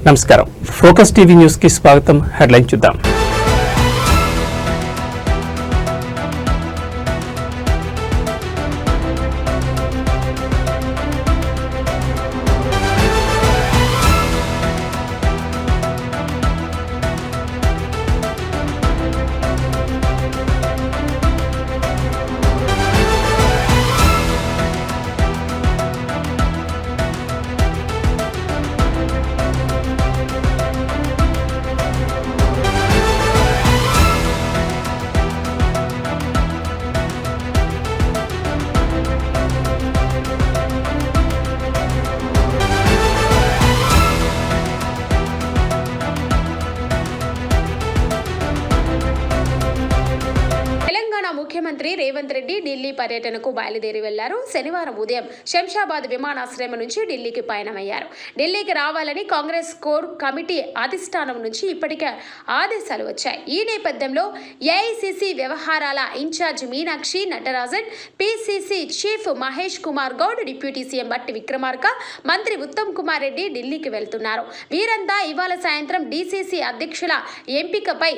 నమస్కారం. Focus TV news కి స్వాగతం. హెడ్లైన్ చూద్దాం. ముఖ్యమంత్రి రేవంత్ రెడ్డి ఢిల్లీ పర్యటనకు బయలుదేరి వెళ్లారు. శనివారం ఉదయం శంషాబాద్ విమానాశ్రయం నుంచి ఢిల్లీకి పయనమయ్యారు. ఢిల్లీకి రావాలని కాంగ్రెస్ కోర్ కమిటీ అధిష్టానం నుంచి ఇప్పటికే ఆదేశాలు వచ్చాయి. ఈ నేపథ్యంలో ఏఐసిసి వ్యవహారాల incharge Meenakshi Natarajan, PCC chief Mahesh Kumar Goud, deputy CM Bhatti Vikramarka, మంత్రి ఉత్తమ్ కుమార్ రెడ్డి ఢిల్లీకి వెళ్తున్నారు. వీరంతా ఇవాళ సాయంత్రం డిసిసి అధ్యక్షుల ఎంపికపై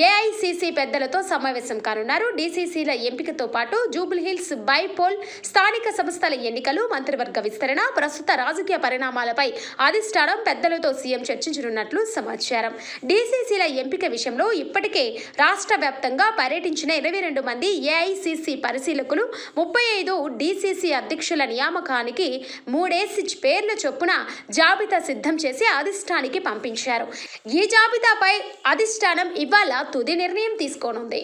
ఏఐసిసి పెద్దలతో సమావేశం కానున్నారు. డిసిసిల ఎంపికతో పాటు జూబ్లీహిల్స్ బైపోల్, స్థానిక సంస్థల ఎన్నికలు, మంత్రివర్గ విస్తరణ, ప్రస్తుత రాజకీయ పరిణామాలపై అధిష్టానం పెద్దలతో సీఎం చర్చించనున్నట్లు సమాచారం. డిసిసిల ఎంపిక విషయంలో ఇప్పటికే రాష్ట్ర వ్యాప్తంగా పర్యటించిన 22 మంది ఏఐసిసి పరిశీలకులు 35 డిసిసి అధ్యక్షుల నియామకానికి 3 పేర్ల చొప్పున జాబితా సిద్ధం చేసి అధిష్టానానికి పంపించారు. ఈ జాబితాపై అధిష్టానం ఇవాళ తుది నిర్ణయం తీసుకోనుంది.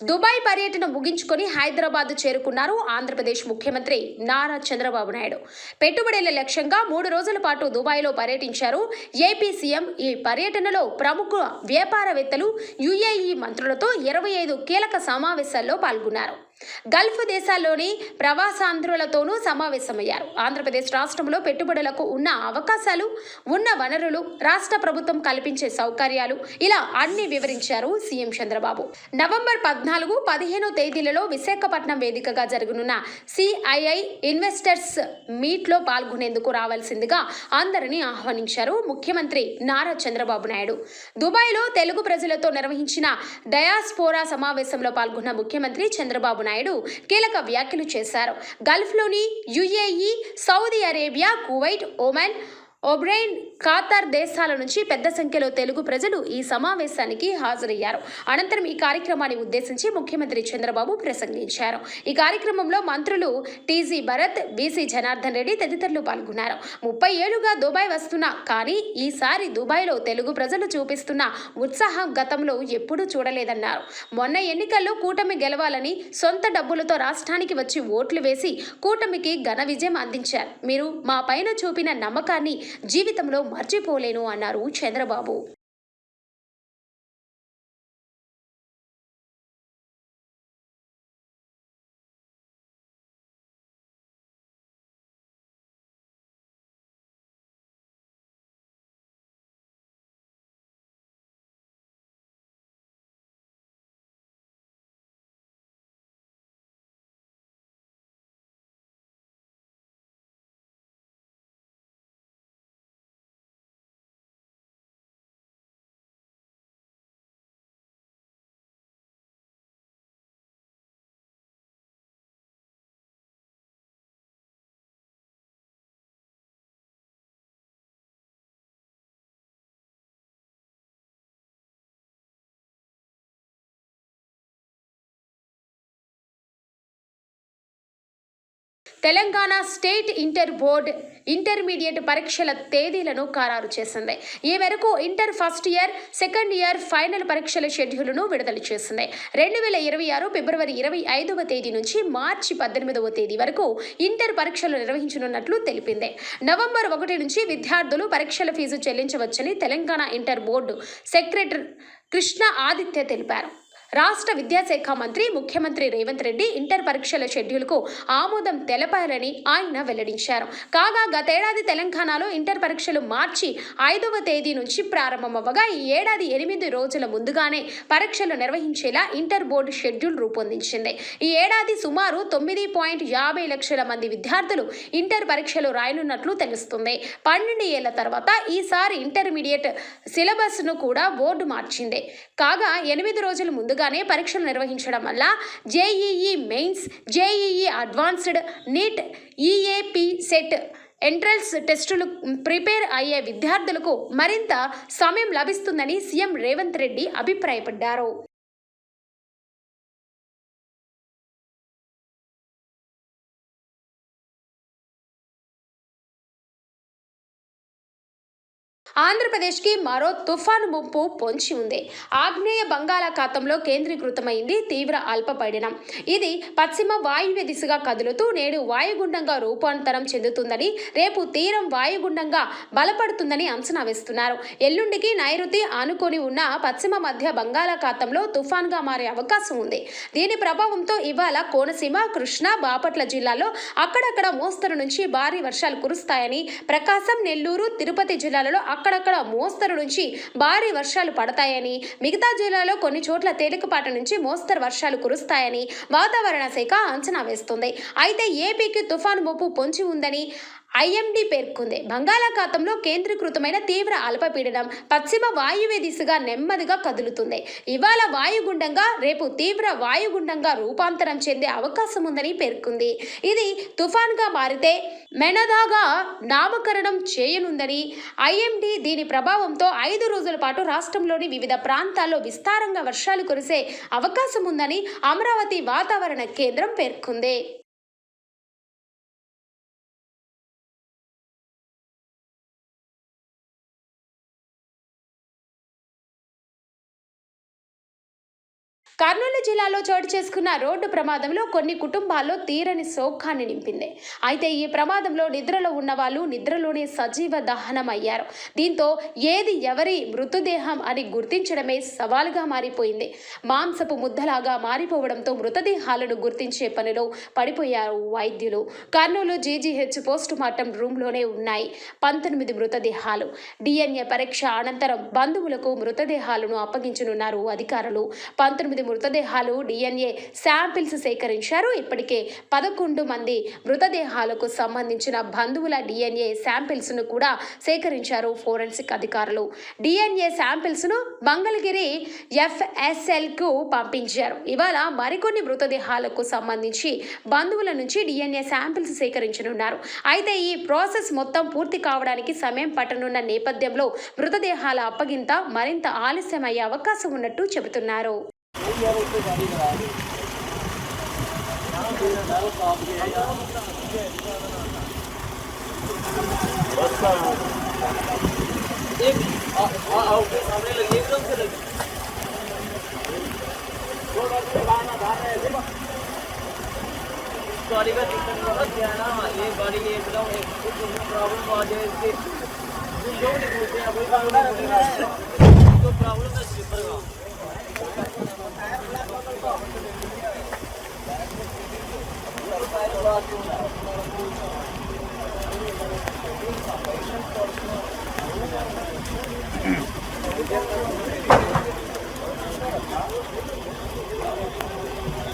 దుబాయ్ పర్యటన ముగించుకొని హైదరాబాద్ చేరుకున్నారు ఆంధ్రప్రదేశ్ ముఖ్యమంత్రి నారా చంద్రబాబు నాయుడు. పెట్టుబడుల లక్ష్యంగా 3 రోజుల పాటు దుబాయ్లో పర్యటించారు ఏపీ సీఎం. ఈ పర్యటనలో ప్రముఖ వ్యాపారవేత్తలు, యుఏఈ మంత్రులతో 25 కీలక సమావేశాల్లో పాల్గొన్నారు. గల్ఫ్ దేశాల్లోని ప్రవాసాంధ్రులతోనూ సమావేశమయ్యారు. ఆంధ్రప్రదేశ్ రాష్ట్రంలో పెట్టుబడులకు ఉన్న అవకాశాలు, ఉన్న వనరులు, రాష్ట్ర ప్రభుత్వం కల్పించే సౌకర్యాలు, ఇలా అన్ని వివరించారు సీఎం చంద్రబాబు. నవంబర్ 14, 15 తేదీలలో విశాఖపట్నం వేదికగా జరగనున్న సిఐఐ ఇన్వెస్టర్స్ మీట్లో పాల్గొనేందుకు రావాల్సిందిగా అందరినీ ఆహ్వానించారు ముఖ్యమంత్రి నారా చంద్రబాబు నాయుడు. దుబాయ్లో తెలుగు ప్రజలతో నిర్వహించిన డయాస్పోరా సమావేశంలో పాల్గొన్న ముఖ్యమంత్రి చంద్రబాబు నాయుడు కీలక వ్యాఖ్యలు చేశారు. గల్ఫ్లోని UAE, Saudi Arabia, Kuwait, Oman, Bahrain, Qatar దేశాల నుంచి పెద్ద సంఖ్యలో తెలుగు ప్రజలు ఈ సమావేశానికి హాజరయ్యారు. అనంతరం ఈ కార్యక్రమాన్ని ఉద్దేశించి ముఖ్యమంత్రి చంద్రబాబు ప్రసంగించారు. ఈ కార్యక్రమంలో మంత్రులు టీజీ భరత్, బీసీ జనార్దన్ రెడ్డి తదితరులు పాల్గొన్నారు. 30 ఏళ్లుగా దుబాయ్ వస్తున్నా కానీ ఈసారి దుబాయ్లో తెలుగు ప్రజలు చూపిస్తున్న ఉత్సాహం గతంలో ఎప్పుడూ చూడలేదన్నారు. మొన్న ఎన్నికల్లో కూటమి గెలవాలని సొంత డబ్బులతో రాష్ట్రానికి వచ్చి ఓట్లు వేసి కూటమికి ఘన విజయం అందించారు. మీరు మా పైన చూపిన నమ్మకాన్ని జీవితంలో మర్చిపోలేను అన్నారు Chandrababu. Telangana state inter board intermediate పరీక్షల తేదీలను ఖరారు చేసింది. ఈ మేరకు inter first year, second year final పరీక్షల షెడ్యూల్ను విడుదల చేసింది. 2026 ఫిబ్రవరి 25వ తేదీ నుంచి మార్చి 18వ తేదీ వరకు ఇంటర్ పరీక్షలు నిర్వహించనున్నట్లు తెలిపింది. నవంబర్ 1 నుంచి విద్యార్థులు పరీక్షల ఫీజు చెల్లించవచ్చని Telangana inter board secretary Krishna Aditya తెలిపారు. రాష్ట్ర విద్యాశాఖ మంత్రి ముఖ్యమంత్రి రేవంత్ రెడ్డి ఇంటర్ పరీక్షల షెడ్యూల్కు ఆమోదం తెలపారని ఆయన వెల్లడించారు. కాగా గతేడాది తెలంగాణలో ఇంటర్ పరీక్షలు మార్చి 5వ తేదీ నుంచి ప్రారంభమవ్వగా ఈ ఏడాది 8 రోజుల ముందుగానే పరీక్షలు నిర్వహించేలా ఇంటర్ బోర్డు షెడ్యూల్ రూపొందించింది. ఈ ఏడాది సుమారు 9.50 లక్షల మంది విద్యార్థులు ఇంటర్ పరీక్షలు రాయనున్నట్లు తెలుస్తుంది. 12 ఏళ్ల తర్వాత ఈసారి ఇంటర్మీడియట్ సిలబస్ను కూడా బోర్డు మార్చింది. కాగా 8 రోజుల ముందుగా పరీక్షలు నిర్వహించడం వల్ల JEE mains, JEE advanced, NEET, EAP CET entrance టెస్టులు ప్రిపేర్ అయ్యే విద్యార్థులకు మరింత సమయం లభిస్తుందని సీఎం రేవంత్ రెడ్డి అభిప్రాయపడ్డారు. ఆంధ్రప్రదేశ్కి మరో తుఫాను ముప్పు పొంచి ఉంది. ఆగ్నేయ బంగాళాఖాతంలో కేంద్రీకృతమైంది తీవ్ర అల్పపీడనం. ఇది పశ్చిమ వాయువ్య దిశగా కదులుతూ నేడు వాయుగుండంగా రూపాంతరం చెందుతుందని, రేపు తీరం వాయుగుండంగా బలపడుతుందని అంచనా వేస్తున్నారు. ఎల్లుండికి నైరుతి ఆనుకొని ఉన్న పశ్చిమ మధ్య బంగాళాఖాతంలో తుఫాన్గా మారే అవకాశం ఉంది. దీని ప్రభావంతో ఇవాళ కోనసీమ, కృష్ణా, బాపట్ల జిల్లాల్లో అక్కడక్కడ మోస్తరు నుంచి భారీ వర్షాలు కురుస్తాయని, ప్రకాశం, నెల్లూరు, తిరుపతి జిల్లాలలో అక్కడక్కడ మోస్తరు నుంచి భారీ వర్షాలు పడతాయని, మిగతా జిల్లాలో కొన్ని చోట్ల తేలికపాటి నుంచి మోస్తరు వర్షాలు కురుస్తాయని వాతావరణ శాఖ అంచనా వేస్తుంది. అయితే ఏపీకి తుఫాను ముప్పు పొంచి ఉందని ఐఎండీ పేర్కొంది. బంగాళాఖాతంలో కేంద్రీకృతమైన తీవ్ర అల్పపీడనం పశ్చిమ వాయువ్య దిశగా నెమ్మదిగా కదులుతుంది. ఇవాళ వాయుగుండంగా, రేపు తీవ్ర వాయుగుండంగా రూపాంతరం చెందే అవకాశం ఉందని పేర్కొంది. ఇది తుఫాన్గా మారితే మెనదాగా నామకరణం చేయనుందని ఐఎండీ దీని ప్రభావంతో 5 రోజుల పాటు రాష్ట్రంలోని వివిధ ప్రాంతాల్లో విస్తారంగా వర్షాలు కురిసే అవకాశం ఉందని అమరావతి వాతావరణ కేంద్రం పేర్కొంది. కర్నూలు జిల్లాలో చోటు చేసుకున్న రోడ్డు ప్రమాదంలో కొన్ని కుటుంబాల్లో తీరని శోకాన్ని నింపింది. అయితే ఈ ప్రమాదంలో నిద్రలో ఉన్న వాళ్ళు నిద్రలోనే సజీవ దహనం అయ్యారు. దీంతో ఏది ఎవరి మృతదేహం అని గుర్తించడమే సవాలుగా మారిపోయింది. మాంసపు ముద్దలాగా మారిపోవడంతో మృతదేహాలను గుర్తించే పనిలో పడిపోయారు వైద్యులు. కర్నూలు జీజీహెచ్ పోస్ట్ మార్టం రూమ్లోనే ఉన్నాయి 19 మృతదేహాలు. డిఎన్ఏ పరీక్ష అనంతరం బంధువులకు మృతదేహాలను అప్పగించనున్నారు అధికారులు. 19 మృతదేహాలు డిఎన్ఏ శాంపిల్స్ సేకరించారు. ఇప్పటికే 11 మంది మృతదేహాలకు సంబంధించిన బంధువుల డిఎన్ఏ శాంపిల్స్ ను కూడా సేకరించారు ఫోరెన్సిక్ అధికారులు. డిఎన్ఏ శాంపిల్స్ ను మంగళగిరి FSL కు పంపించారు. ఇవాళ మరికొన్ని మృతదేహాలకు సంబంధించి బంధువుల నుంచి డిఎన్ఏ శాంపిల్స్ సేకరించనున్నారు. అయితే ఈ ప్రాసెస్ మొత్తం పూర్తి కావడానికి సమయం పట్టనున్న నేపథ్యంలో మృతదేహాల అప్పగింత మరింత ఆలస్యమయ్యే అవకాశం ఉన్నట్టు చెబుతున్నారు. गाड़ी का सिस्टम क्या है ना, ये गाड़ी एकदम कुछ प्रॉब्लम आ जाए इसके जो नहीं पूछते हैं कोई तो प्रॉब्लम है स्लीपर का।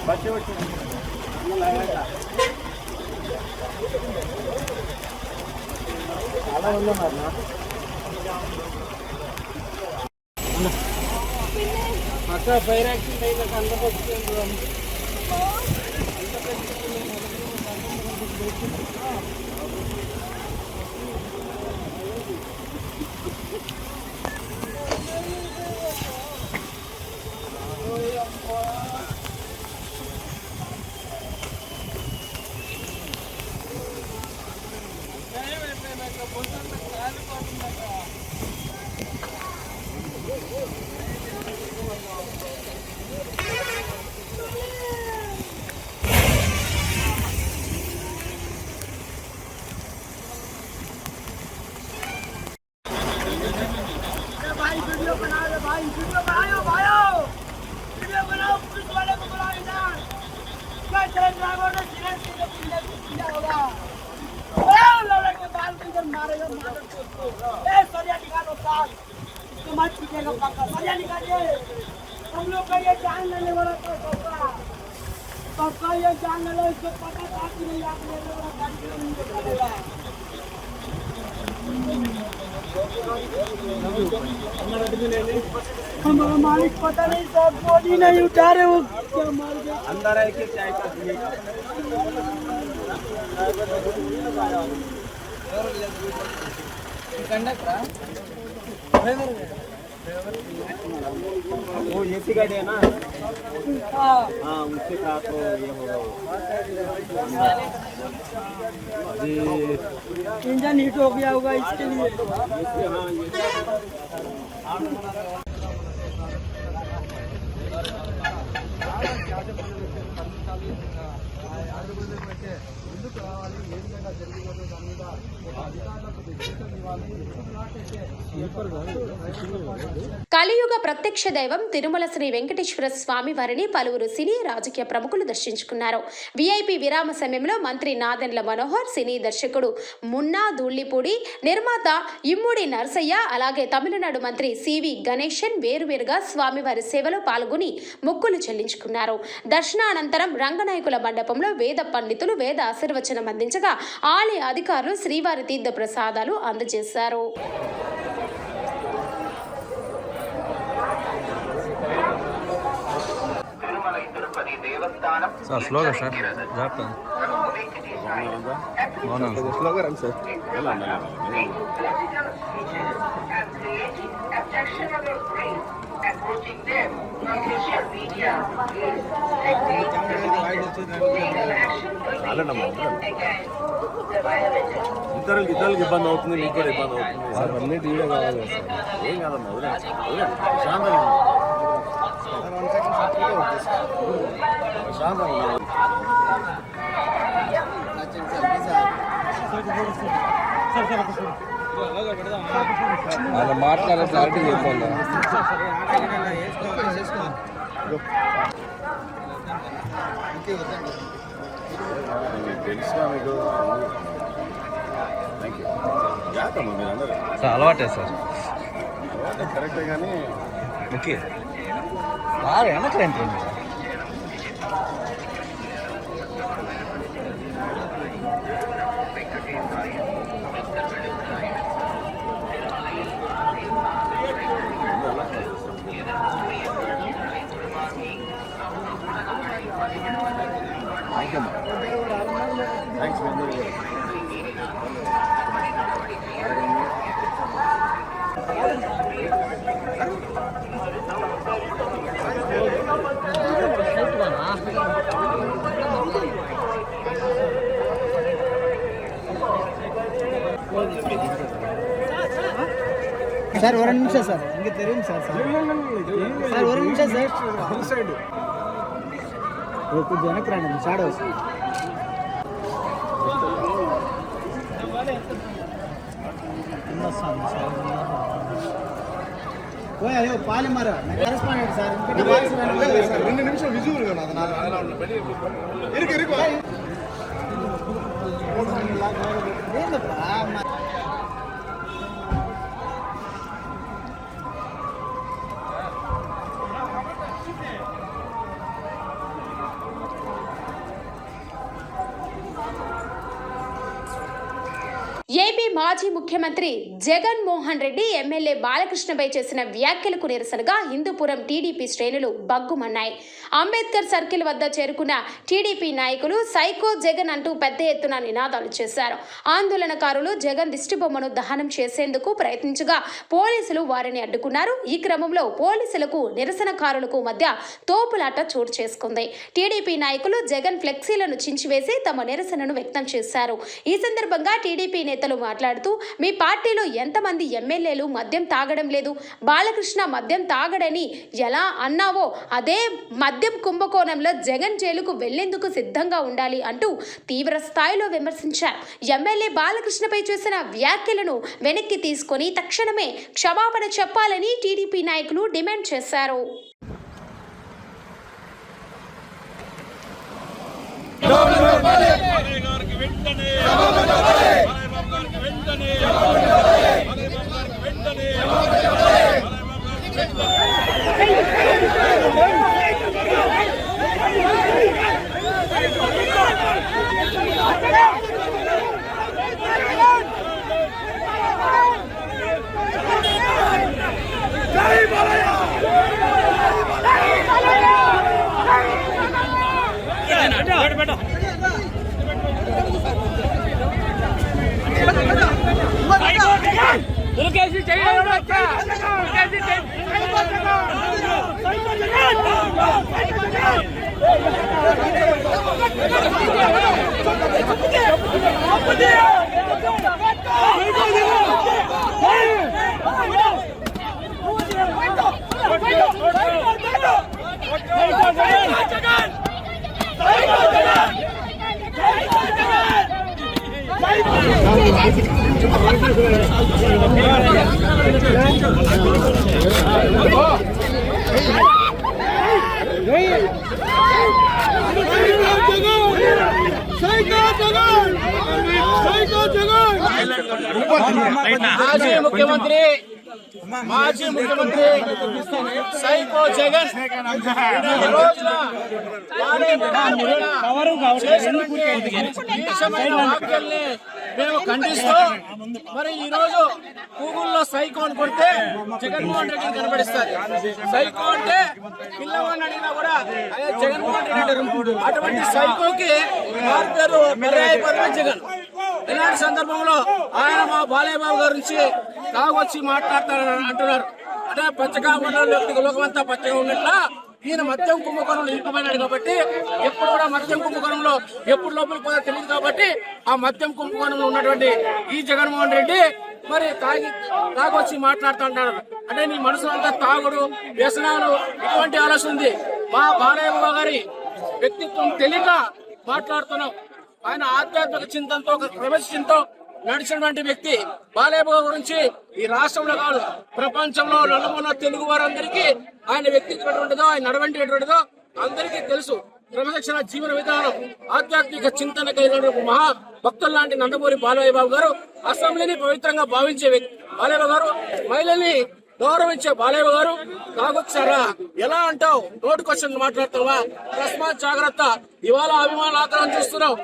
बच्चे చాలా ఉన్నారు అక్కడ ఫైర్ యాక్సిడెంట్ అయినాక అందరూ వచ్చింది. सरिया निकालो साल इसको मत पीछेगा पक्का सरिया निकालिए हम लोग का ये जान लेने वाला तो ये जान ले लो इसको पता था कि नहीं आप लेने वाला गाड़ी नहीं निकालेगा हमारा मालिक पता नहीं सब बॉडी नहीं उठा रहे वो क्या मार गया अंदर है कि चाय का वो एसी गाड़ी है ना हाँ उसके साथ तो ये होगा अभी इंजन हीट हो गया होगा इसके लिए కలియుగ ప్రత్యక్ష దైవం తిరుమల శ్రీ వెంకటేశ్వర స్వామి వారిని పలువురు సినీ రాజకీయ ప్రముఖులు దర్శించుకున్నారు. వీఐపీ విరామ సమయంలో మంత్రి నాదెండ్ల మనోహర్, సినీ దర్శకుడు మున్నా ధూళిపూడి, నిర్మాత ఇమ్మూడి నరసయ్య, అలాగే తమిళనాడు మంత్రి సివి గణేశన్ వేరువేరుగా స్వామివారి సేవలో పాల్గొని మొక్కులు చెల్లించుకున్నారు. దర్శనానంతరం రంగనాయకుల మండపంలో వేద పండితులు వేద ఆశీర్వచనం అందించగా ఆలయ అధికారులు శ్రీవారి తీర్థ ప్రసాదాలు అందజేశారు. సార్ స్లోగా సార్ జాగ్రత్త స్లోగా రండి సార్ ఇతరులకి ఇబ్బంది అవుతుంది, మీకు కూడా ఇబ్బంది అవుతుంది. సార్ అన్నీ టీవీ కావాలి సార్. ఏం కాదమ్మా, ప్రశాంతంగా అలా మాట్లాడే క్లారిటీ చెప్పాలి. తెలుసుగా మీకు. జాగ్రత్తమ్మా మీరు అందరూ. సార్ అలవాటే సార్. కరెక్టే కానీ ఓకే సార్ వెనకలేంటి థ్యాంక్స్ మీ అందరూ. సార్ ఒక నిమిషం సార్ ఇంక తెలియదు సార్ సార్ ఒక నిమిషం సార్ సైడ్ కొంచెం వెనక్కి రండి సార్ వస్తుంది అయ్యో పాలి మర కరెస్పాండెంట్ సార్ 2 నిమిషం విజువల్ గా ఏపీ మాజీ ముఖ్యమంత్రి జగన్ మోహన్ రెడ్డి ఎమ్మెల్యే బాలకృష్ణపై చేసిన వ్యాఖ్యలకు నిరసనగా హిందూపురం టీడీపీ శ్రేణులు బగ్గుమన్నాయి. అంబేద్కర్ సర్కిల్ వద్ద చేరుకున్న టీడీపీ నాయకులు సైకో జగన్ అంటూ పెద్ద ఎత్తున నినాదాలు చేశారు. ఆందోళనకారులు జగన్ దిష్టిబొమ్మను దహనం చేసేందుకు ప్రయత్నించగా పోలీసులు వారిని అడ్డుకున్నారు. ఈ క్రమంలో పోలీసులకు నిరసనకారులకు మధ్య తోపులాట చోటు చేసుకుంది. టీడీపీ నాయకులు జగన్ ఫ్లెక్సీలను చించివేసి తమ నిరసనను వ్యక్తం చేశారు. ఈ సందర్భంగా టీడీపీ నేతలు మాట్లాడుతూ, మీ పార్టీలో ఎంతమంది ఎమ్మెల్యేలు మద్యం తాగడం లేదు, బాలకృష్ణ మద్యం తాగడని ఎలా అన్నావో అదే మద్యం కుంభకోణంలో జగన్ జైలుకు వెళ్లేందుకు సిద్ధంగా ఉండాలి అంటూ తీవ్ర స్థాయిలో విమర్శించారు. ఎమ్మెల్యే బాలకృష్ణపై చేసిన వ్యాఖ్యలను వెనక్కి తీసుకొని తక్షణమే క్షమాపణ చెప్పాలని టీడీపీ నాయకులు డిమాండ్ చేశారు. మాజీ ముఖ్యమంత్రి సైకో జగన్ ఈ రోజున వ్యాఖ్యల్ని మేము ఖండిస్తూ మరి ఈ రోజు గూగుల్లో సైకో అని కొడితే జగన్మోహన్ రెడ్డిని కనబడిస్తారు. సైకో అంటే పిల్లవాడిని అడిగినా కూడా అదే జగన్మోహన్ రెడ్డి అంటారు. అటువంటి సైకోకి వారి పేరు పర్యాయపదమే జగన్. ఇలాంటి సందర్భంలో ఆయన మా బాలయ్య బాబు గారి నుంచి తాగొచ్చి మాట్లాడతారని అంటున్నారు. అంటే పచ్చగా ఉన్న లోకమంతా పచ్చగా ఉన్నట్ల ఈయన మద్యం కుంభకోణంలో ఇరుక్కుపోయినాడు కాబట్టి ఎప్పుడు కూడా మద్యం కుంభకోణంలో ఎప్పుడు లోపలికి పోదా తెలియదు కాబట్టి ఆ మద్యం కుంభకోణంలో ఉన్నటువంటి ఈ జగన్మోహన్ రెడ్డి మరి తాగొచ్చి మాట్లాడుతుంటాడు. అంటే నీ మనసులో అంతా తాగుడు వ్యసనాలు ఇటువంటి ఆలోచన ఉంది. మా బాలయ్య బాబు గారి వ్యక్తిత్వం తెలియక మాట్లాడుతున్నాం. ఆయన ఆధ్యాత్మిక చింతనతో ప్రపంచ చింతతో నడిచినటువంటి వ్యక్తి బాలయ్య బాబు గురించి ఈ రాష్ట్రంలో కాదు ప్రపంచంలో నలుమూల తెలుగు వారందరికీ ఆయన వ్యక్తిత్వం ఎటువంటిదో ఆయన నడవంటి ఎటువంటిదో అందరికీ తెలుసు. క్రమశిక్షణ జీవన విధానం ఆధ్యాత్మిక చింతన కలిగిన మహా భక్తులు లాంటి నందమూరి బాలయ్య బాబు గారు అసెంబ్లీని పవిత్రంగా భావించే వ్యక్తి బాలయ్య బాబు గారు. మహిళల్ని గౌరవించే బాలయ్య గారు తాగొచ్చారా ఎలా అంటావు? నోటికొచ్చింది మాట్లాడతావా? తస్మాత్ జాగ్రత్త. ఇవాళ అభిమాన ఆగ్రహం చూస్తున్నావు.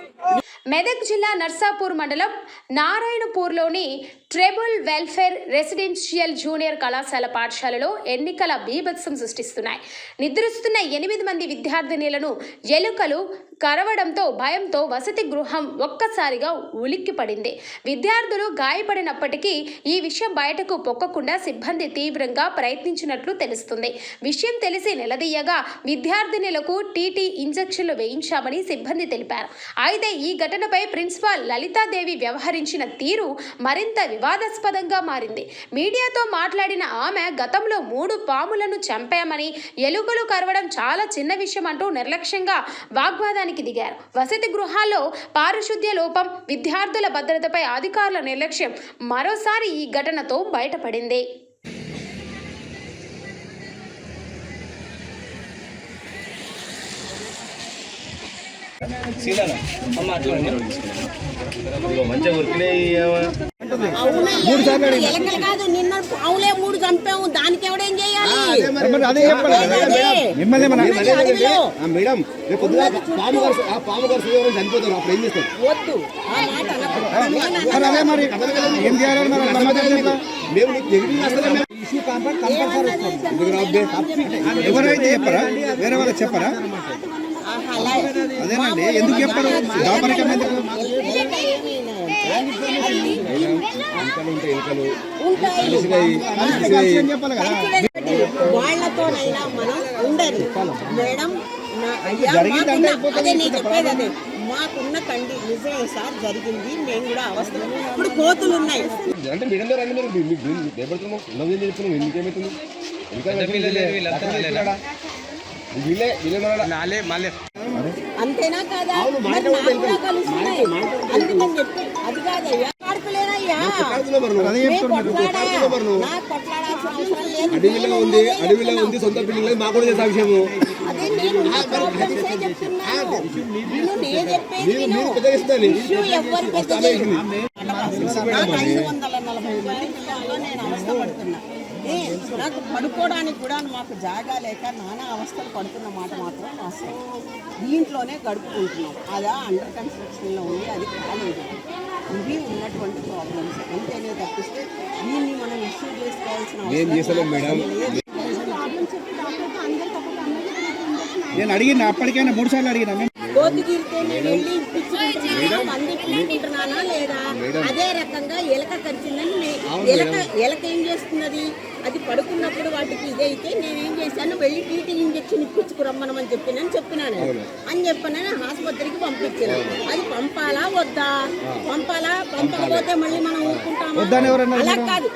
మెదక్ జిల్లా నర్సాపూర్ మండలం నారాయణపూర్లోని ట్రైబల్ వెల్ఫేర్ రెసిడెన్షియల్ జూనియర్ కళాశాల పాఠశాలలో ఎన్నికల బీభత్సం సృష్టిస్తున్నాయి. నిద్రిస్తున్న 8 మంది విద్యార్థినులను ఎలుకలు కరవడంతో భయంతో వసతి గృహం ఒక్కసారిగా ఉలిక్కిపడింది. విద్యార్థులు గాయపడినప్పటికీ ఈ విషయం బయటకు పొక్కకుండా సిబ్బంది తీవ్రంగా ప్రయత్నించినట్లు తెలుస్తుంది. విషయం తెలిసి నిలదీయగా విద్యార్థినులకు టీటీ ఇంజెక్షన్లు వేయించామని సిబ్బంది తెలిపారు. అయితే ఈ ఘటనపై ప్రిన్సిపాల్ లలితాదేవి వ్యవహరించిన తీరు మరింత వివాదాస్పదంగా మారింది. మీడియాతో మాట్లాడిన ఆమె గతంలో 3 పాములను చంపామని, ఎలుకలు కరవడం చాలా చిన్న విషయం అంటూ నిర్లక్ష్యంగా వాగ్వాదానికి దిగారు. వసతి గృహాల్లో పారిశుద్ధ్య లోపం, విద్యార్థుల భద్రతపై అధికారుల నిర్లక్ష్యం మరోసారి ఈ ఘటనతో బయటపడింది. ఎలకలు కాదు నిన్న పావులే 3 చంపాము. దానికి ఎవడేం చేయాలి? మేడం పాము గారు చనిపోతారు అప్పుడు ఏం చేస్తారు? వద్దు ఆ మాట ఎవరైతే చెప్పరా వేరే వాళ్ళకి చెప్పరా? అదేనండి ఎందుకు చెప్పరు? వాళ్ళతోనైనా మనం ఉండదు మేడం. అదే నేను చెప్పేది అదే మాకున్న నిజమే సార్ జరిగింది. మేము కూడా అవస్థ ఇప్పుడు కోతులు ఉన్నాయి. అంటే మేడం గారు అన్ని మీకేమవుతుంది? అంతేనా కాదా? కలుస్తున్నాయి అందుకని చెప్పి అది కాదయ్యా. ఆడుకోలేనయ్యా కొట్లాడాల్సిన చెప్పాల్సిన అవసరం లేదు. అడవిలో ఉంది సొంత బిల్డింగ్ లేదు, మాకు కూడా తెలుసు ఆ విషయము. అదే నేను ప్రాబ్లమ్సే చెప్తున్నాను. నేను చెప్పేది మీరు పెద్ద ఇస్తాను ఇష్యూ ఎవరు పెద్ద నాకు 540 జిల్లాలో నేను అవస్థపడుతున్నా. నాకు పడుకోవడానికి కూడా మాకు జాగా లేక నానా అవస్థలు పడుతున్న మాట మాత్రం వాస్తవం. దీంట్లోనే గడుపుకుంటున్నాం. అదా అండర్ కన్స్ట్రక్షన్లో ఉంది, అది కాలేదు. ఇవి ఉన్నటువంటి ప్రాబ్లమ్స్. అంతేనే తప్పిస్తే దీన్ని మనం ఇష్యూ చేసుకోవాల్సిన అవసరం లేదు. నేను అడిగిన అప్పటికైనా 3 సార్లు అడిగినా. కోతిగిరితే నేను వెళ్ళి ఇప్పించుకుంటున్నానా, మంది ఇప్పించుకుంటున్నానా లేదా? అదే రకంగా ఎలక కరిచిందని ఎలక ఏం చేస్తున్నది, అది పడుకున్నప్పుడు వాటికి ఇదైతే నేనేం చేశాను, వెళ్ళి టీటీ ఇంజక్షన్ ఇప్పించుకురమ్మనని చెప్పినాను అని చెప్పనని ఆసుపత్రికి పంపించాను. అది పంపాలా వద్దా? పంపకపోతే మళ్ళీ మనం ఊరుకుంటామా? అలా కాదు,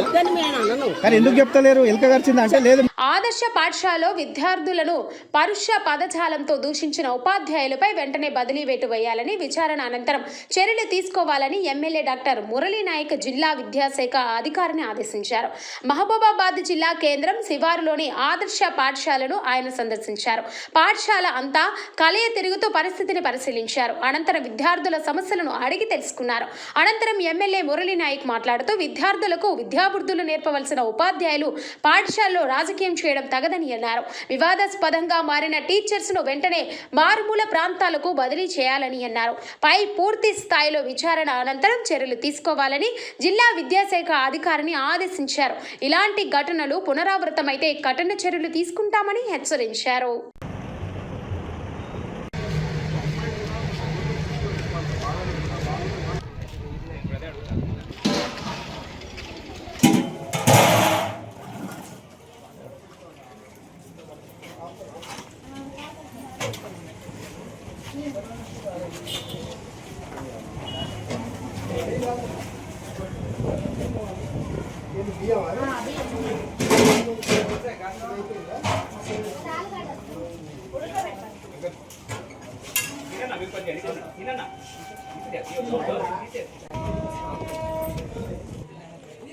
వద్దని నేను అనను. ఎందుకు చెప్తలేరు? ఎలక కరిచింది అంటే లేదు. ఆదర్శ పాఠశాలలో విద్యార్థులను పరుష పదజాలంతో దూషించిన ఉపాధ్యాయులపై వెంటనే బదిలీ వేటు వేయాలని, విచారణ అనంతరం చర్యలు తీసుకోవాలని ఎమ్మెల్యే డాక్టర్ మురళీ నాయక్ జిల్లా విద్యాశాఖ అధికారిని ఆదేశించారు. మహబూబాబాద్ జిల్లా కేంద్రం శివారులోని ఆదర్శ పాఠశాలను ఆయన సందర్శించారు. పాఠశాల అంతా కలయ తిరుగుతూ పరిస్థితిని పరిశీలించారు. అనంతరం విద్యార్థుల సమస్యలను అడిగి తెలుసుకున్నారు. అనంతరం ఎమ్మెల్యే మురళీ నాయక్ మాట్లాడుతూ విద్యార్థులకు విద్యాబుద్ధులు నేర్పవలసిన ఉపాధ్యాయులు పాఠశాలలో రాజకీయం చేయడం తగదని అన్నారు. వివాదాస్పదంగా మారిన టీచర్స్ ను వెంటనే మారుమూల ప్రాంతాలకు బదిలీ చేయాలని అన్నారు. పై పూర్తి స్థాయిలో విచారణ అనంతరం చర్యలు తీసుకోవాలని జిల్లా విద్యాశాఖ అధికారిని ఆదేశించారు. ఇలాంటి ఘటనలు పునరావృతమైతే కఠిన చర్యలు తీసుకుంటామని హెచ్చరించారు.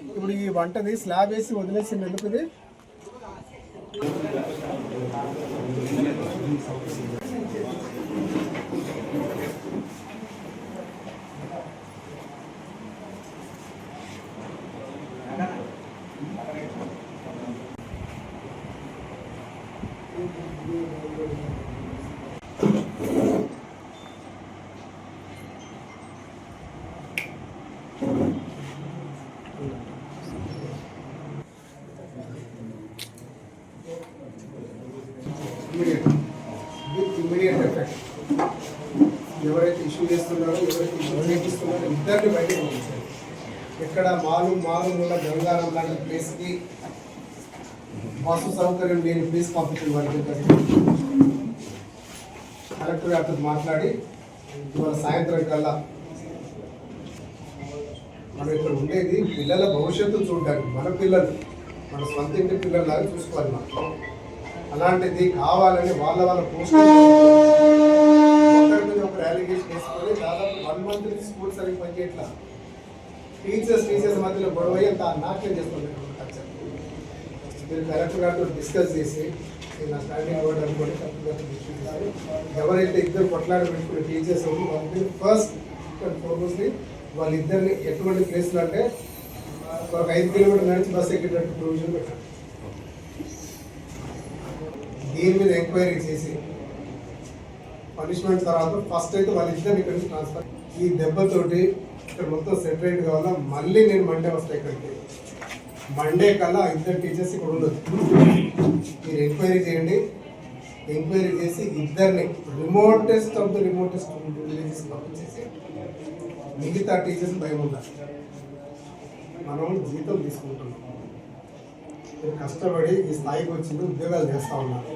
ఇప్పుడు ఈ వంటది స్లాబ్ వేసి వదిలేసింది ఎందుకు? ఇది ఇమ్మీడియట్ ఎఫెక్ట్. ఎవరైతే ఇష్యూ చేస్తున్నారో, ఎవరైతే ఇష్యూ చేపిస్తున్నారో ఇద్దరిని బయటకు పంపించారు. ఎక్కడ మారుమూల గంగారం లాంటి ప్లేస్కి బస్సు సౌకర్యం లేని ప్లేస్ పంపించిన వారికి కలెక్టర్ గారితో మాట్లాడి ఇవాళ సాయంత్రం కల్లా మనం ఇక్కడ ఉండేది పిల్లల భవిష్యత్తు చూడడానికి, మన పిల్లలు మన సొంత ఇంటి పిల్లలాగా చూసుకోవాలి. మనం అలాంటిది కావాలని వాళ్ళ పోస్ట్ ఒకరి మీద ఒక అలిగేషన్ వేసుకొని దాదాపు 1 month నుంచి స్కూల్ సరిగ్గా పనిచేయట్లా. టీచర్స్ మధ్యలో గొడవ అంత నాట్యం చేస్తున్నారు. మీరు కలెక్టర్ గారితో డిస్కస్ చేసి నా స్టాండింగ్ ఆర్డర్ అనుకోండి, కలెక్టర్ గారితో డిస్కస్ చేసి ఎవరైతే ఇద్దరు కొట్లాడ పెట్టుకునే టీచర్స్ వాళ్ళకి ఫస్ట్ అండ్ ఫార్మోస్ట్లీ వాళ్ళిద్దరిని ఎటువంటి ప్లేస్లో అంటే ఒక 5 కిలోమీటర్ల నుంచి బస్ ఎక్కేటట్టు ప్రొవిజన్ పెట్టండి. దీని మీద ఎంక్వైరీ చేసి పనిష్మెంట్ తర్వాత ఫస్ట్ అయితే వాళ్ళిద్దరిని ఇక్కడి నుంచి ట్రాన్స్ఫర్. ఈ దెబ్బతోటి ఇక్కడ మొత్తం సెపరేట్ కావాలా. మళ్ళీ నేను మండే వస్తాను ఇక్కడికి. మండే కల్లా 2 టీచర్స్ ఇక్కడ ఉండదు. మీరు ఎంక్వైరీ చేయండి. ఎంక్వైరీ చేసి ఇద్దరిని రిమోటెస్ట్ విలేజెస్ పంపించేసి మిగతా టీచర్స్ భయం ఉండాలి. మనం జీతం తీసుకుంటున్నాం, మీరు కష్టపడి ఈ స్థాయికి వచ్చింది, ఉద్యోగాలు చేస్తూ ఉన్నారు.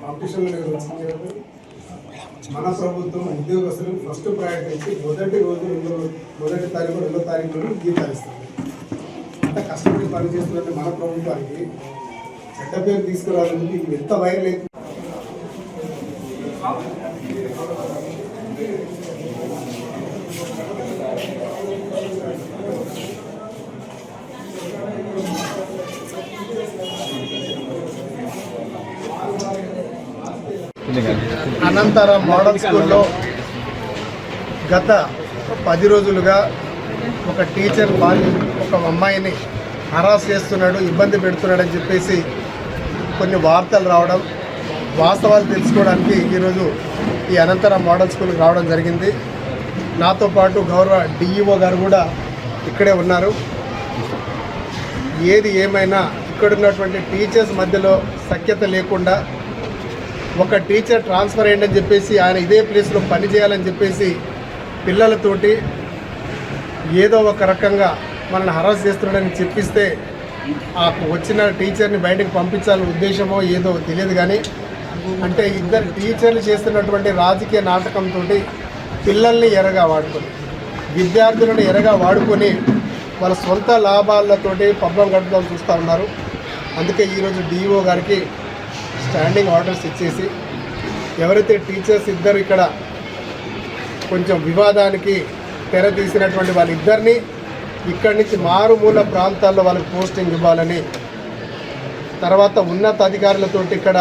కాంపిటీషన్లో వచ్చింది. మన ప్రభుత్వం ఉద్యోగస్తులు ఫస్ట్ ప్రయారిటీ ఇచ్చి మొదటి తారీఖు 2వ తారీఖులో జీతాలు ఇస్తుంది. అంత కష్టపడి పని చేస్తున్నట్టు మన ప్రభుత్వానికి చెడ్డ పేరు తీసుకురావాలని ఎంత వైరల్ అయితే అనంతరం మోడల్ స్కూల్లో గత 10 రోజులుగా ఒక టీచర్ ఒక అమ్మాయిని హరాస్ చేస్తున్నాడు, ఇబ్బంది పెడుతున్నాడని చెప్పేసి కొన్ని వార్తలు రావడం, వాస్తవాలు తెలుసుకోవడానికి ఈరోజు ఈ అనంతరం మోడల్ స్కూల్కి రావడం జరిగింది. నాతో పాటు గౌరవ డిఈఓ గారు కూడా ఇక్కడే ఉన్నారు. ఏది ఏమైనా ఇక్కడున్నటువంటి టీచర్స్ మధ్యలో సఖ్యత లేకుండా ఒక టీచర్ ట్రాన్స్ఫర్ అయ్యిందని చెప్పేసి ఆయన ఇదే ప్లేస్లో పని చేయాలని చెప్పేసి పిల్లలతోటి ఏదో ఒక రకంగా మనల్ని హరాస్ చేస్తున్నాడని చెప్పిస్తే ఆ వచ్చిన టీచర్ని బయటకు పంపించాలనే ఉద్దేశమో ఏదో తెలియదు. కానీ అంటే ఇద్దరు టీచర్లు చేస్తున్నటువంటి రాజకీయ నాటకంతో పిల్లల్ని ఎరగా వాడుకొని, విద్యార్థులను ఎరగా వాడుకొని వాళ్ళ సొంత లాభాలతోటి పబ్బం గడపడం చూస్తూ ఉన్నారు. అందుకే ఈరోజు డిఈఓ గారికి స్టాండింగ్ ఆర్డర్స్ ఇచ్చేసి ఎవరైతే టీచర్స్ ఇద్దరు ఇక్కడ కొంచెం వివాదానికి తెర తీసినటువంటి వాళ్ళిద్దరినీ ఇక్కడి నుంచి మారుమూల ప్రాంతాల్లో వాళ్ళకి పోస్టింగ్ ఇవ్వాలని, తర్వాత ఉన్నత అధికారులతోటి ఇక్కడ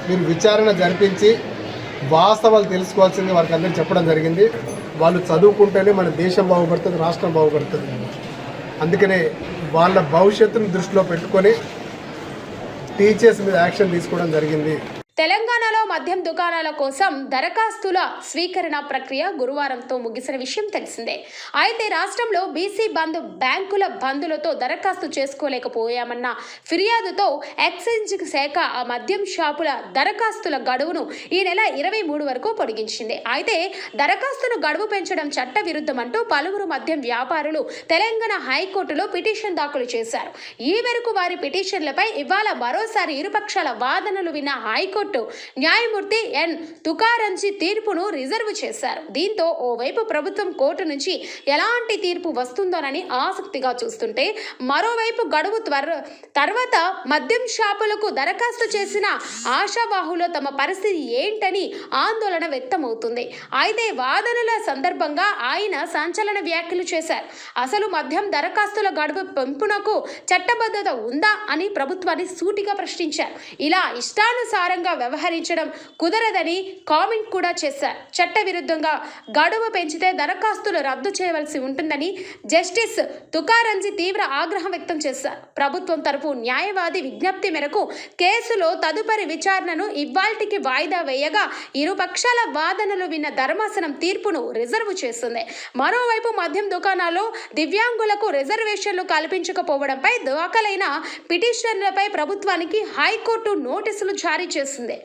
మీరు విచారణ జరిపించి వాస్తవాలు తెలుసుకోవాల్సింది వారికి అందరికీ చెప్పడం జరిగింది. వాళ్ళు చదువుకుంటేనే మన దేశం బాగుపడుతుంది, రాష్ట్రం బాగుపడుతుంది. అందుకనే వాళ్ళ భవిష్యత్తును దృష్టిలో పెట్టుకొని టీచర్స్ మీద యాక్షన్ తీసుకోవడం జరిగింది. తెలంగాణలో మద్యం దుకాణాల కోసం దరఖాస్తుల స్వీకరణ ప్రక్రియ గురువారంతో ముగిసిన విషయం తెలిసిందే. అయితే రాష్ట్రంలో బీసీ బంద్, బ్యాంకుల బంధులతో దరఖాస్తు చేసుకోలేకపోయామన్న ఫిర్యాదుతో ఎక్సైజ్ శాఖ ఆ మద్యం షాపుల దరఖాస్తుల గడువును ఈ నెల 23 వరకు పొడిగించింది. అయితే దరఖాస్తును గడువు పెంచడం చట్ట విరుద్ధమంటూ పలువురు మద్యం వ్యాపారులు తెలంగాణ హైకోర్టులో పిటిషన్ దాఖలు చేశారు. ఈ మేరకు వారి పిటిషన్లపై ఇవాళ మరోసారి ఇరుపక్షాల వాదనలు విన్న హైకోర్టు న్యాయమూర్తి ఎన్ తుకారంజీ తీర్పును రిజర్వ్ చేశారు. దీంతో ఓవైపు ప్రభుత్వం కోర్టు నుంచి ఎలాంటి తీర్పు వస్తుందోనని ఆసక్తిగా చూస్తుంటే, మరోవైపు గడువు తర్వాత మద్యం షాపులకు దరఖాస్తు చేసిన ఆశావాహులో తమ పరిస్థితి ఏంటని ఆందోళన వ్యక్తమవుతుంది. అయితే వాదనల సందర్భంగా ఆయన సంచలన వ్యాఖ్యలు చేశారు. అసలు మద్యం దరఖాస్తుల గడువు పెంపునకు చట్టబద్ధత ఉందా అని ప్రభుత్వాన్ని సూటిగా ప్రశ్నించారు. ఇలా ఇష్టానుసారంగా వ్యవహరించడం కుదరదని కామెంట్ కూడా చేశారు. చట్టవిరుద్ధంగా గడువు పెంచితే దరఖాస్తులు రద్దు చేయవలసి ఉంటుందని జస్టిస్ తుకారంజీ తీవ్ర ఆగ్రహం వ్యక్తం చేశారు. ప్రభుత్వం తరపు న్యాయవాది విజ్ఞప్తి మేరకు కేసులో తదుపరి విచారణను ఇవాల్టికి వాయిదా వేయగా ఇరుపక్షాల వాదనలు విన్న ధర్మాసనం తీర్పును రిజర్వ్ చేస్తుంది. మరోవైపు మద్యం దుకాణాల్లో దివ్యాంగులకు రిజర్వేషన్లు కల్పించకపోవడంపై దాఖలైన పిటిషన్లపై ప్రభుత్వానికి హైకోర్టు నోటీసులు జారీ చేసింది.